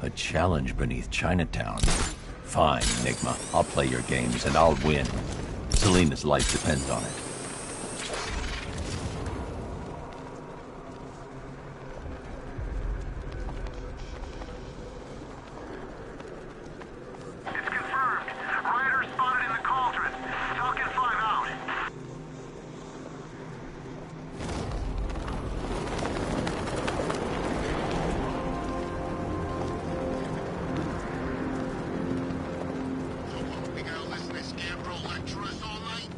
A challenge beneath Chinatown. Fine, Enigma. I'll play your games and I'll win. Selena's life depends on it. It's confirmed. Ryder spotted in the cauldron. Falcon 5 out. We gotta listen to Scarecrow lecture us all night?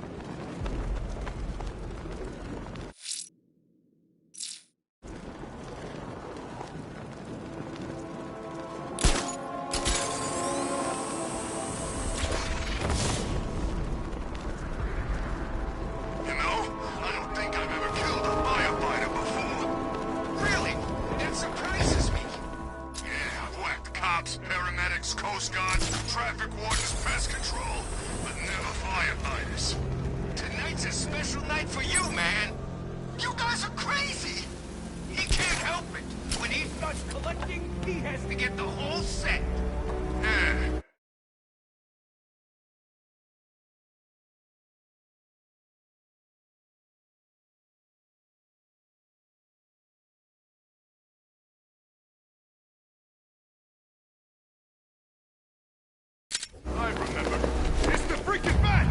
You know, I don't think I've ever killed a firefighter before. Really? That surprises me. Yeah, I've whacked cops, paramedics, coast guards, traffic wardens, pest control, but never firefighters. Tonight's a special night for you, man. You guys are crazy. He can't help it. When he starts collecting, he has to get the whole set. Yeah. I remember. It's the freaking bat!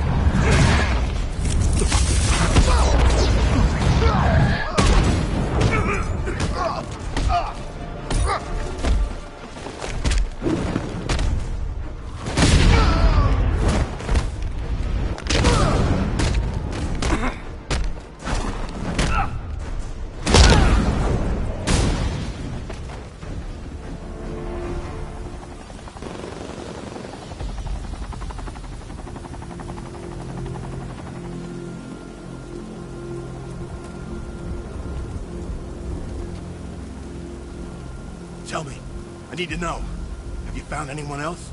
Tell me. I need to know. Have you found anyone else?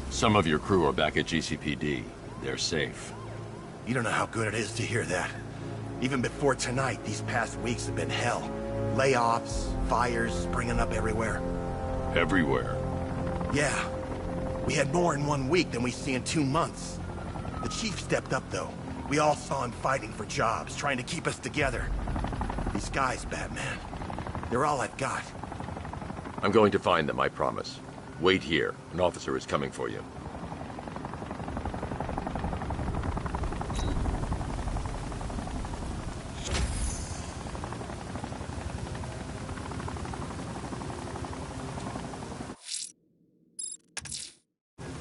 Some of your crew are back at GCPD. They're safe. You don't know how good it is to hear that. Even before tonight, these past weeks have been hell. Layoffs, fires springing up everywhere. Everywhere. Yeah. We had more in 1 week than we see in 2 months. The chief stepped up, though. We all saw him fighting for jobs, trying to keep us together. These guys, Batman, they're all I've got. I'm going to find them, I promise. Wait here. An officer is coming for you.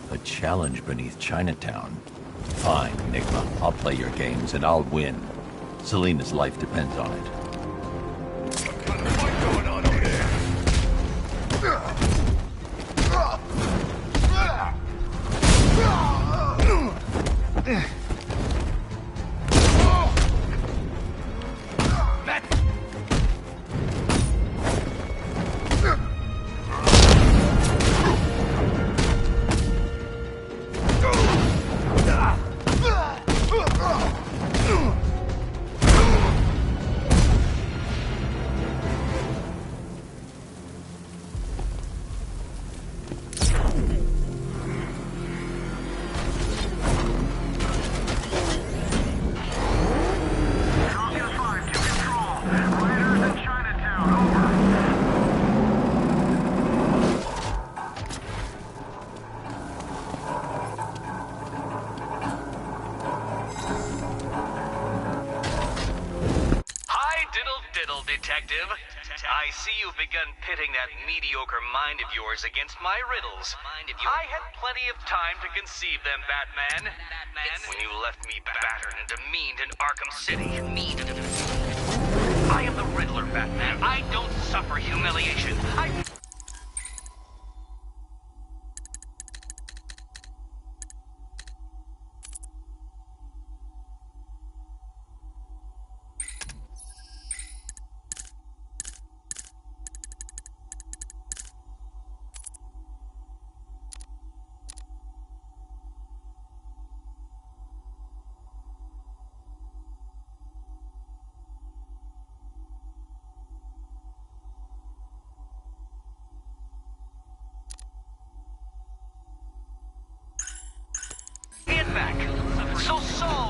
A challenge beneath Chinatown. Fine, Enigma. I'll play your games and I'll win. Selena's life depends on it. What kind of fight going on over there? Falcon 5 to control. Raiders in Chinatown, over. Hi, diddle diddle, detective. I see you've begun pitting that mediocre mind of yours against my riddles. I had plenty of time to conceive them, Batman. When you left me battered and demeaned in Arkham City. I am the Riddler, Batman. I don't suffer humiliation.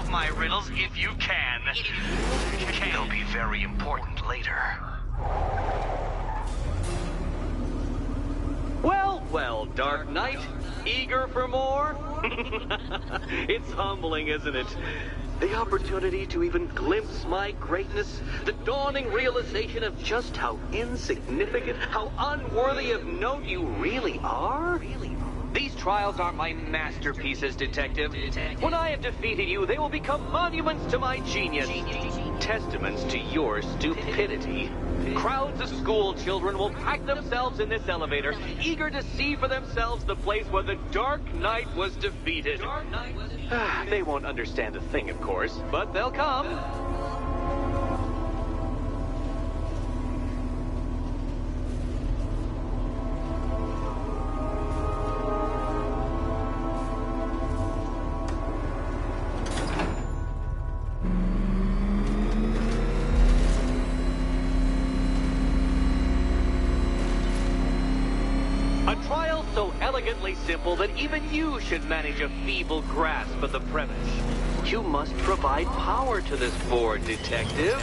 solve my riddles if you can. They'll be very important later. Well, well, Dark Knight. Eager for more? It's humbling, isn't it? The opportunity to even glimpse my greatness, the dawning realization of just how insignificant, how unworthy of note you really are. These trials are my masterpieces, Detective. When I have defeated you, they will become monuments to my genius, testaments to your stupidity. Crowds of school children will pack themselves in this elevator, eager to see for themselves the place where the Dark Knight was defeated. They won't understand a thing, of course, but they'll come. So elegantly simple that even you should manage a feeble grasp of the premise. You must provide power to this board, Detective.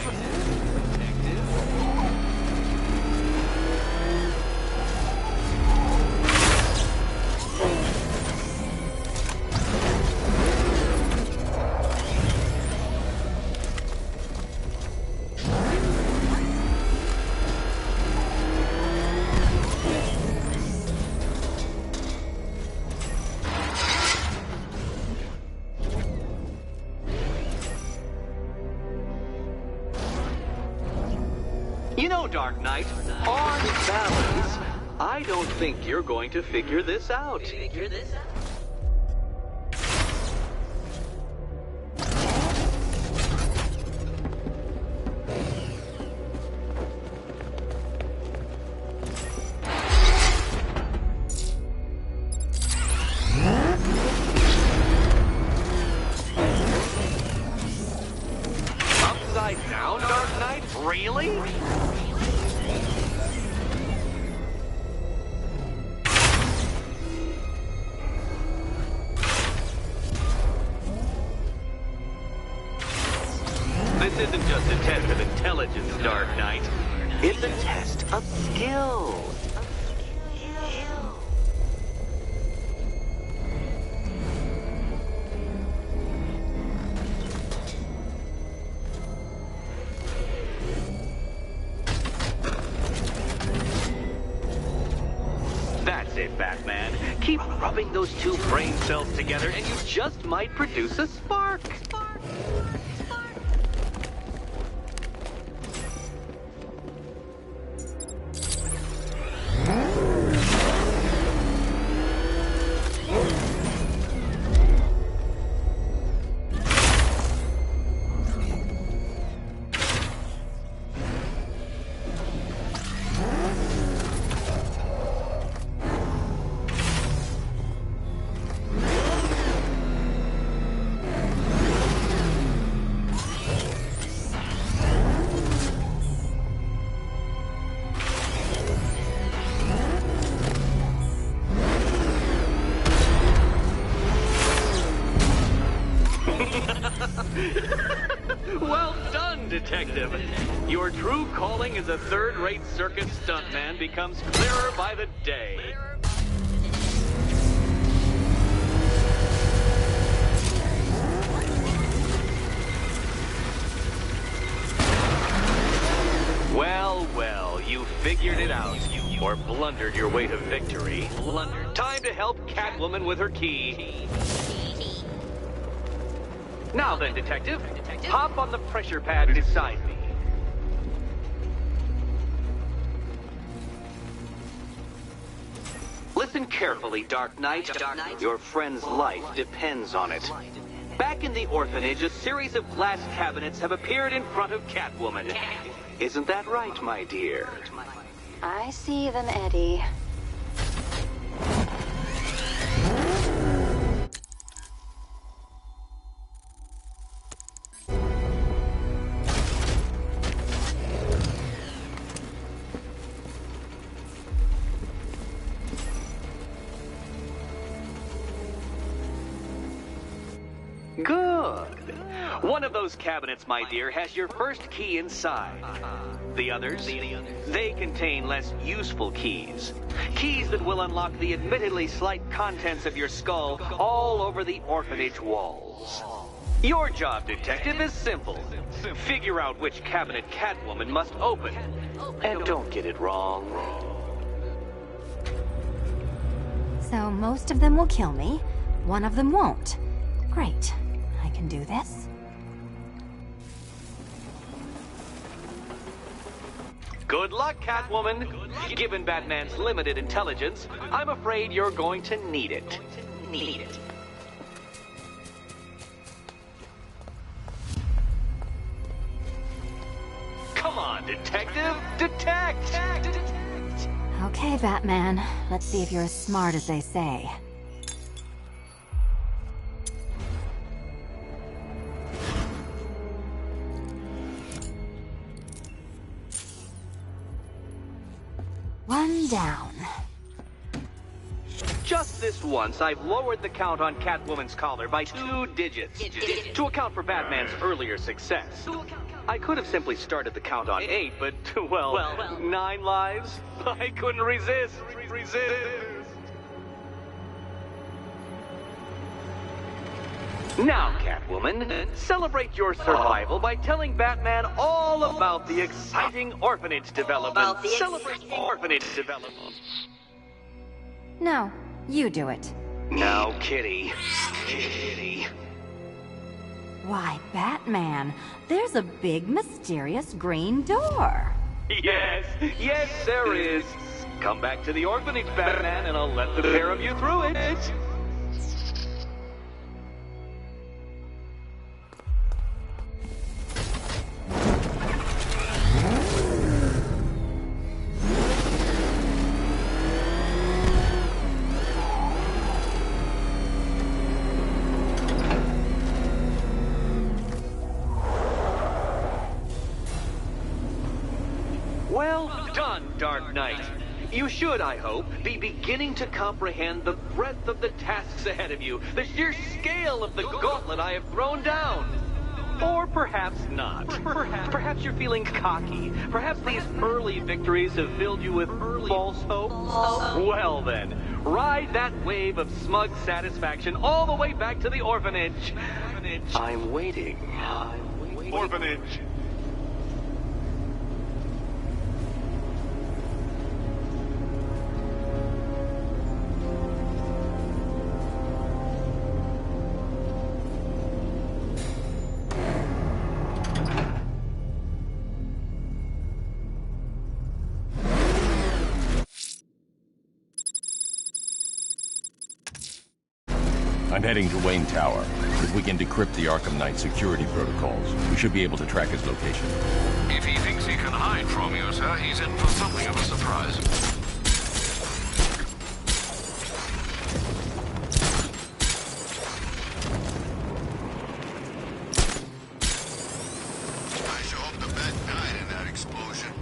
You know, Dark Knight, on balance, I don't think you're going to figure this out. Upside down, Dark Knight? Really? This isn't just a test of intelligence, Dark Knight. It's a test of skill. That's it, Batman. Keep rubbing those two brain cells together and you just might produce a spark. Well done, Detective. Your true calling as a third-rate circus stuntman becomes clearer by the day. Well, well, you figured it out. Or blundered your way to victory. Time to help Catwoman with her key. Now then, Detective, hop on the pressure pad beside me. Listen carefully, Dark Knight. Your friend's life depends on it. Back in the orphanage, a series of glass cabinets have appeared in front of Catwoman. Isn't that right, my dear? I see them, Eddie. Good. One of those cabinets, my dear, has your first key inside. The others, they contain less useful keys. Keys that will unlock the admittedly slight contents of your skull all over the orphanage walls. Your job, detective, is simple. Figure out which cabinet Catwoman must open. And don't get it wrong. So most of them will kill me. One of them won't. Great. I can do this. Good luck, Catwoman. Given Batman's limited intelligence, I'm afraid you're going to need it. Come on, detective! Detect! Okay, Batman. Let's see if you're as smart as they say. One down. Just this once, I've lowered the count on Catwoman's collar by 2 digits to account for Batman's earlier success. I could have simply started the count on 8, but, well, 9 lives? I couldn't resist. Now, Catwoman, celebrate your survival by telling Batman all about the exciting orphanage development. Celebrate orphanage development. No, you do it. Now, Kitty. Why, Batman, there's a big mysterious green door. Yes, there is. Come back to the orphanage, Batman, and I'll let the pair of you through it. Well done, Dark Knight. You should, I hope, be beginning to comprehend the breadth of the tasks ahead of you, the sheer scale of the gauntlet I have thrown down. Or perhaps not. Perhaps you're feeling cocky. Perhaps these early victories have filled you with false hope. Well then, ride that wave of smug satisfaction all the way back to the orphanage. I'm waiting. Orphanage. I'm heading to Wayne Tower. If we can decrypt the Arkham Knight security protocols, we should be able to track his location. If he thinks he can hide from you, sir, he's in for something of a surprise. I sure hope the vet died in that explosion.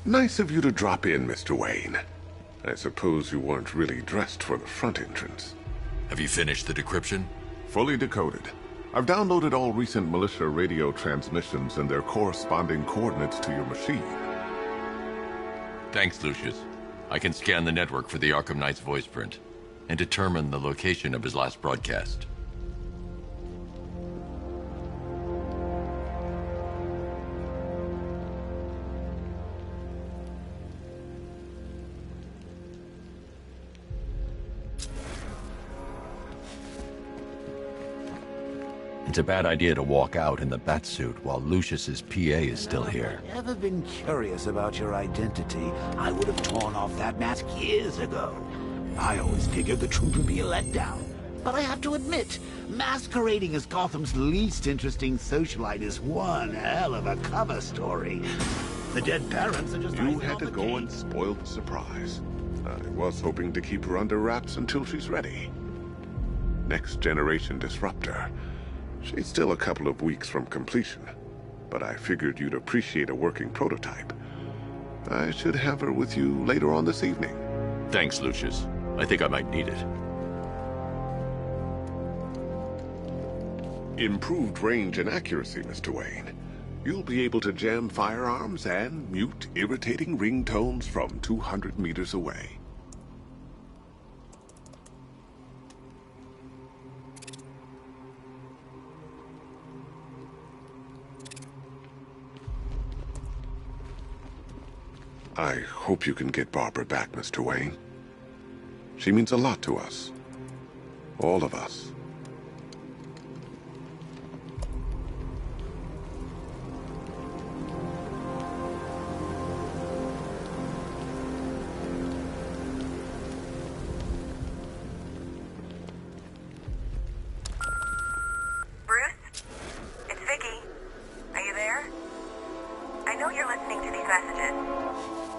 Nice of you to drop in, Mr. Wayne. I suppose you weren't really dressed for the front entrance. Have you finished the decryption? Fully decoded. I've downloaded all recent militia radio transmissions and their corresponding coordinates to your machine. Thanks, Lucius. I can scan the network for the Arkham Knight's voice print and determine the location of his last broadcast. It's a bad idea to walk out in the Batsuit while Lucius's PA is still here. If I'd ever been curious about your identity, I would have torn off that mask years ago. I always figured the truth would be a letdown. But I have to admit, masquerading as Gotham's least interesting socialite is one hell of a cover story. The dead parents are just... You had to go and spoil the surprise. I was hoping to keep her under wraps until she's ready. Next generation disruptor. She's still a couple of weeks from completion, but I figured you'd appreciate a working prototype. I should have her with you later on this evening. Thanks, Lucius. I think I might need it. Improved range and accuracy, Mr. Wayne. You'll be able to jam firearms and mute irritating ringtones from 200 meters away. I hope you can get Barbara back, Mr. Wayne. She means a lot to us. All of us. Bruce? It's Vicky. Are you there? I know you're listening to these messages.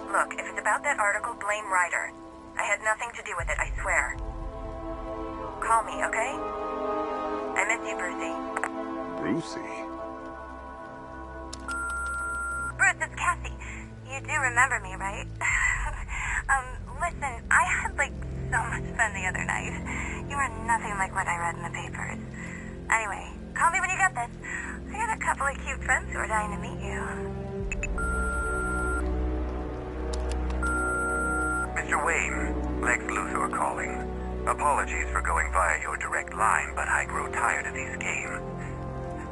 Look, if it's about that article, blame Ryder. I had nothing to do with it, I swear. Call me, okay? I miss you, Brucey. Brucey? Bruce, it's Cassie. You do remember me, right? Listen, I had, so much fun the other night. You are nothing like what I read in the papers. Anyway, call me when you get this. I got a couple of cute friends who are dying to meet you. Mr. Wayne, Lex Luthor calling. Apologies for going via your direct line, but I grow tired of these games.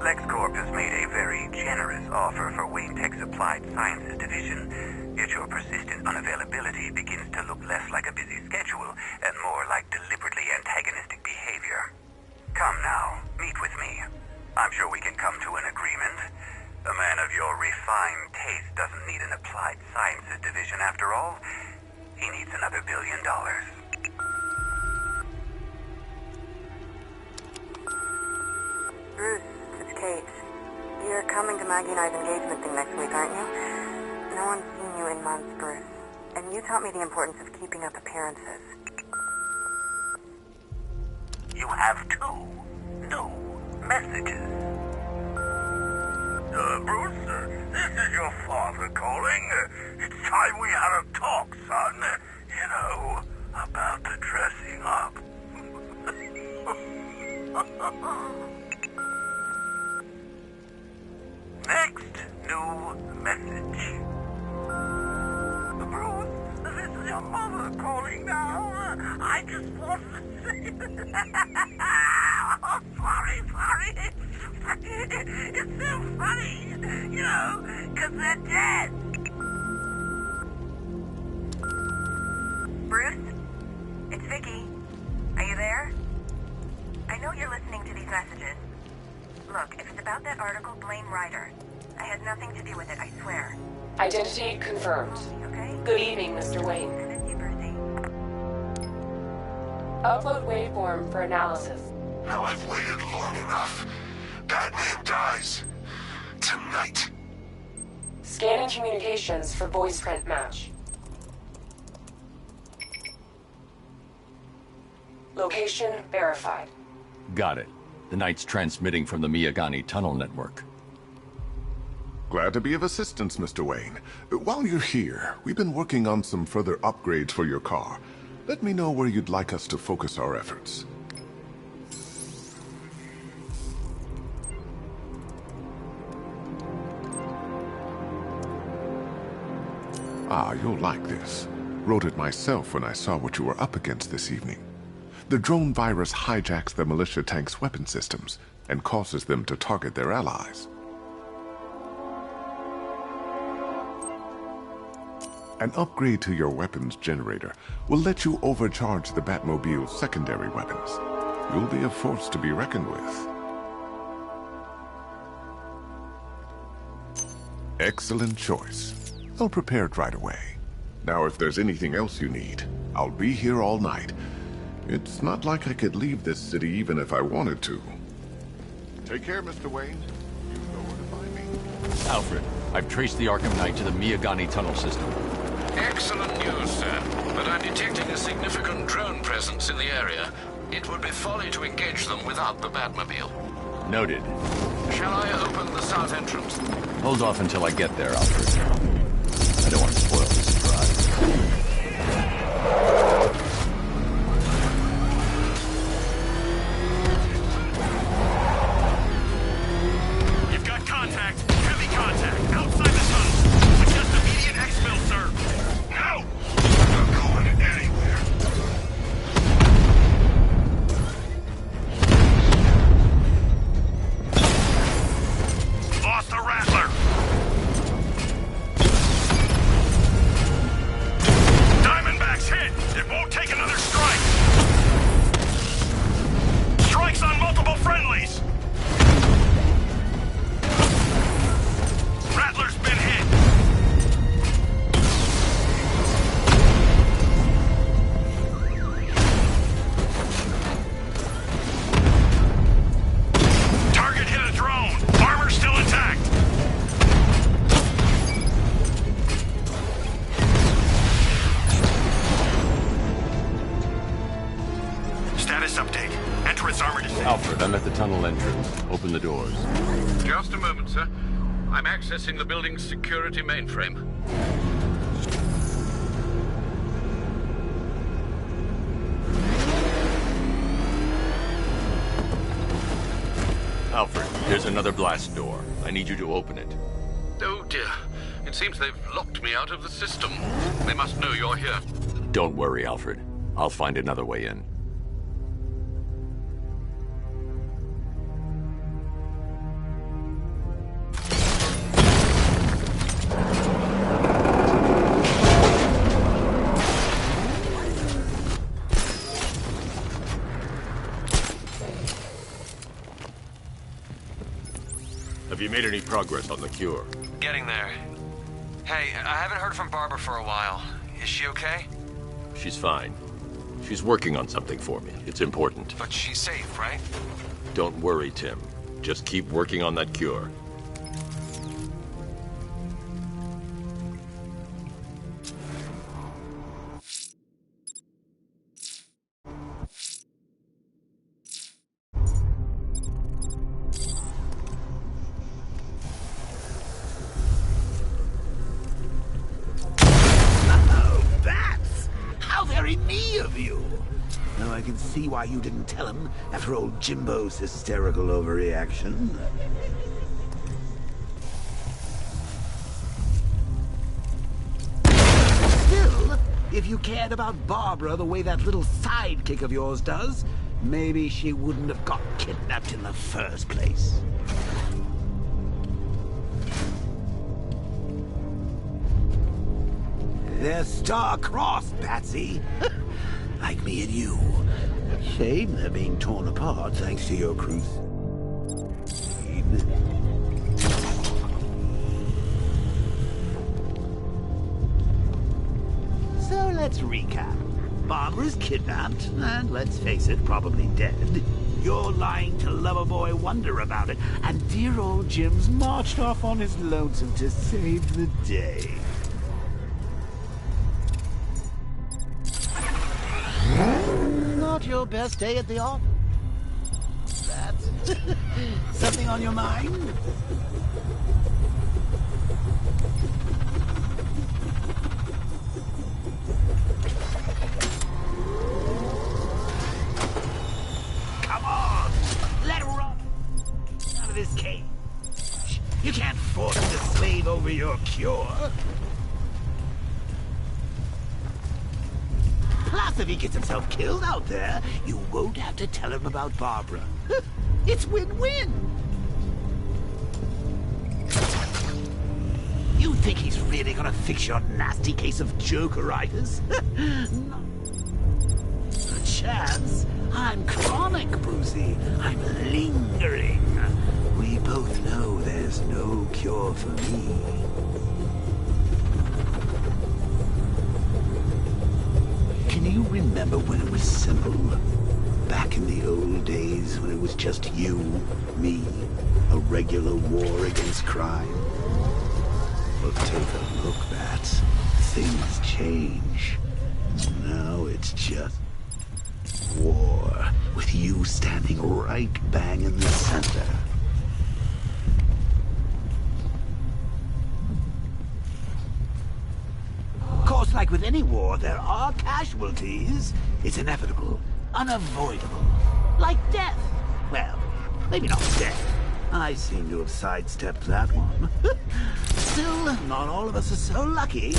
LexCorp has made a very generous offer for Wayne Tech's Applied Sciences division, yet your persistent unavailability begins to look less like a busy schedule and more like deliberately antagonistic behavior. Come now, meet with me. I'm sure we can come to an agreement. A man of your refined taste doesn't need an Applied Sciences division after all. He needs another $1 billion. Bruce, it's Kate. You're coming to Maggie and I's engagement thing next week, aren't you? No one's seen you in months, Bruce. And you taught me the importance of keeping up appearances. You have 2 new messages. Bruce, this is your father calling. It's time we had a talk, son. You know, about the dressing up. Next new message. Bruce, this is your mother calling now. I just want to say... Oh, sorry. It's so funny, you know, because they're dead. Bruce? It's Vicky. Are you there? I know you're listening to these messages. Look, if it's about that article, blame Ryder. I had nothing to do with it, I swear. Identity confirmed. Okay? Good evening, Mr. Wayne. I miss you, Brucey. Upload waveform for analysis. Now I've waited long enough. Batman dies. Tonight. Scanning communications for voice print match. Location verified. Got it. The Knight's transmitting from the Miyagani tunnel network. Glad to be of assistance, Mr. Wayne. While you're here, we've been working on some further upgrades for your car. Let me know where you'd like us to focus our efforts. Ah, you'll like this. Wrote it myself when I saw what you were up against this evening. The drone virus hijacks the militia tank's weapon systems and causes them to target their allies. An upgrade to your weapons generator will let you overcharge the Batmobile's secondary weapons. You'll be a force to be reckoned with. Excellent choice. I'll prepare it right away. Now, if there's anything else you need, I'll be here all night. It's not like I could leave this city even if I wanted to. Take care, Mr. Wayne. You know where to find me. Alfred, I've traced the Arkham Knight to the Miyagani tunnel system. Excellent news, sir. But I'm detecting a significant drone presence in the area. It would be folly to engage them without the Batmobile. Noted. Shall I open the south entrance? Hold off until I get there, Alfred. I don't want to spoil the surprise. You've got contact. Heavy contact. Outside the tunnel. Suggest immediate exfil, sir. No! I'm not going anywhere. Lost the Rattler. Diamondback's hit. It won't take another strike. Strikes on multiple friendlies. Rattler's been hit. Target hit a drone. Armor still intact. Status update. Entrance armor descent. Alfred, I'm at the tunnel entrance. Open the doors. Just a moment, sir. I'm accessing the building's security mainframe. Alfred, here's another blast door. I need you to open it. Oh dear. It seems they've locked me out of the system. They must know you're here. Don't worry, Alfred. I'll find another way in. Have you made any progress on the cure? Getting there. Hey, I haven't heard from Barbara for a while. Is she okay? She's fine. She's working on something for me. It's important. But she's safe, right? Don't worry, Tim. Just keep working on that cure. I can see why you didn't tell him after old Jimbo's hysterical overreaction. Still, if you cared about Barbara the way that little sidekick of yours does, maybe she wouldn't have got kidnapped in the first place. They're star-crossed, Patsy. Like me and you. Shame they're being torn apart thanks to your crusade. So let's recap. Barbara's kidnapped, and let's face it, probably dead. You're lying to Loverboy Wonder about it, and dear old Jim's marched off on his lonesome to save the day. Not your best day at the office. That's something on your mind? Come on! Let Rob out of this cage. You can't force him to slave over your cure. Plus, if he gets himself killed out there, you won't have to tell him about Barbara. It's win-win. You think he's really gonna fix your nasty case of Jokeritis? Not a chance. I'm chronic, Brucey. I'm lingering. We both know there's no cure for me. Can you remember when it was simple? Back in the old days when it was just you, me, a regular war against crime? Well, take a look, Bats. Things change. Now it's just war, with you standing right bang in the center. Of course, like with any war, there are casualties. It's inevitable, unavoidable. Like death. Well, maybe not death. I seem to have sidestepped that one. Still, not all of us are so lucky.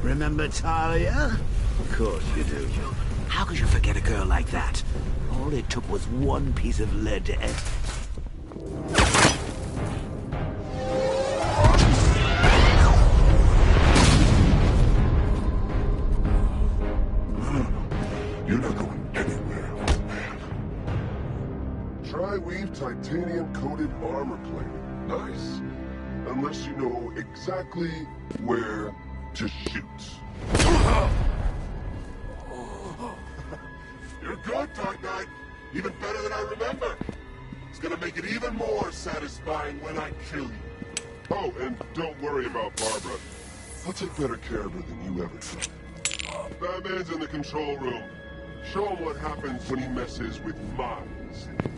Remember Talia? Of course you do. How could you forget a girl like that? All it took was one piece of lead to end. You're not going anywhere, old man. Tri-weave titanium-coated armor plating. Nice. Unless you know exactly where to shoot. You're good, Dark Knight. Even better than I remember. It's gonna make it even more satisfying when I kill you. Oh, and don't worry about Barbara. I'll take better care of her than you ever did. Batman's in the control room. Show him what happens when he messes with my city.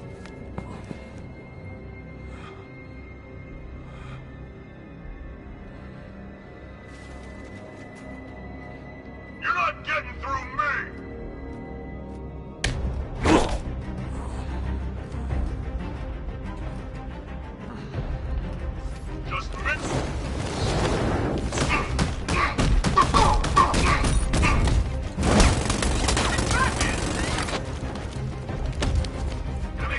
You're not getting through me! Just a minute. Come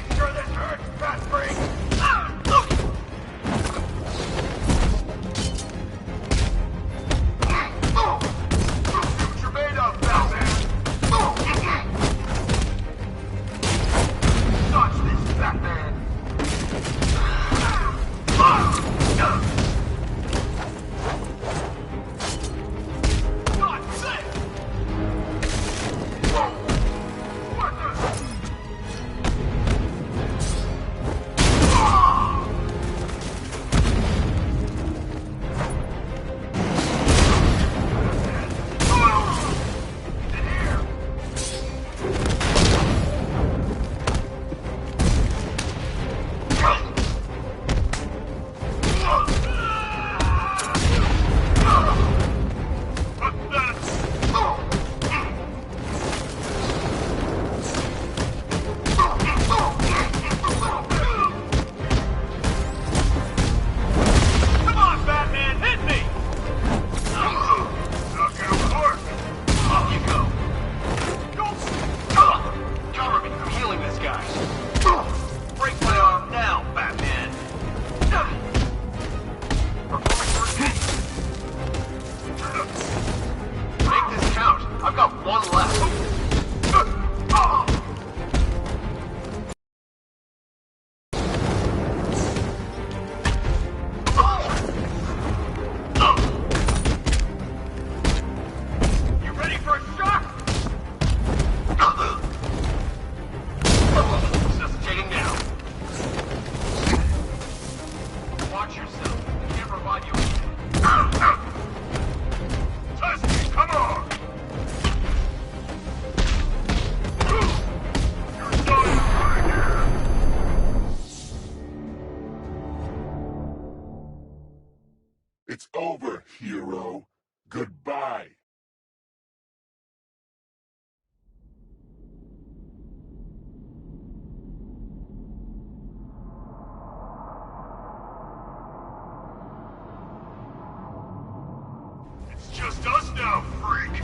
It's over, hero. Goodbye. It's just us now, freak!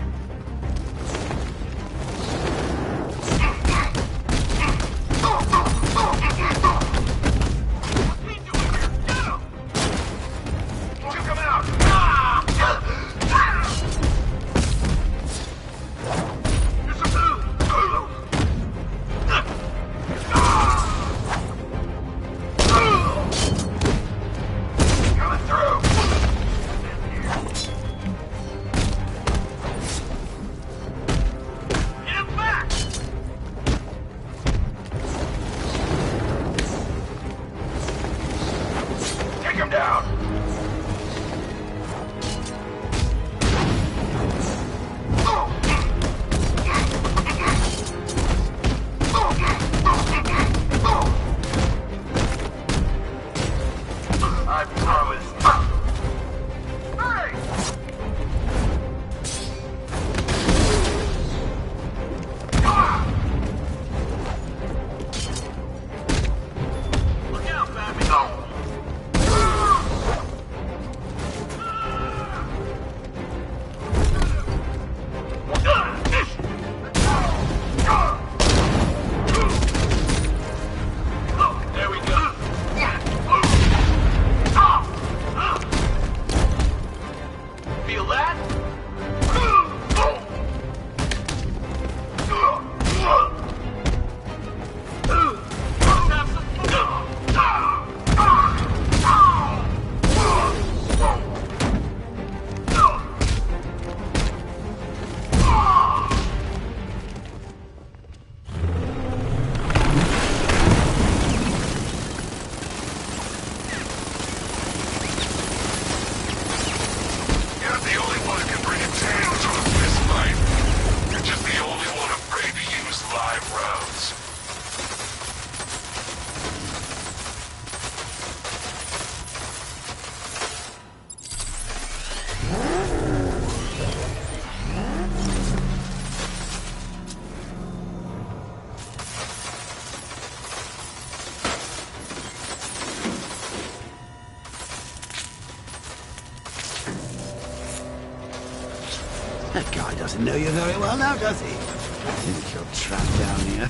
That guy doesn't know you very well now, does he? I think you're trapped down here.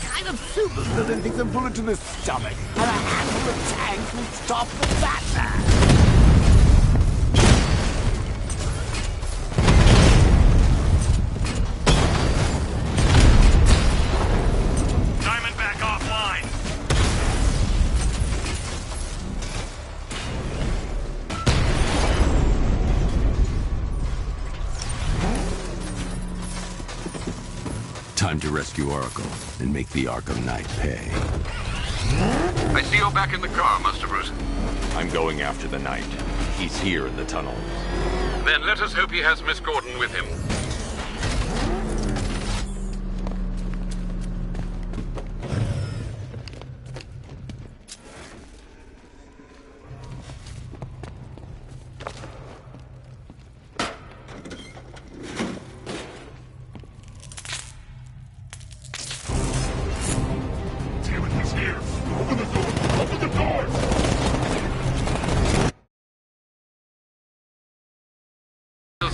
Kind of supervillain thinks a bullet to the stomach and a handful of tanks will stop the Batman. Time to rescue Oracle and make the Arkham Knight pay. I see you're back in the car, Master Bruce. I'm going after the Knight. He's here in the tunnel. Then let us hope he has Miss Gordon with him.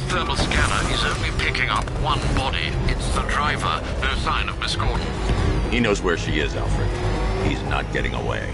Thermal scanner is only picking up one body. It's the driver. No sign of Miss Gordon. He knows where she is, Alfred. He's not getting away.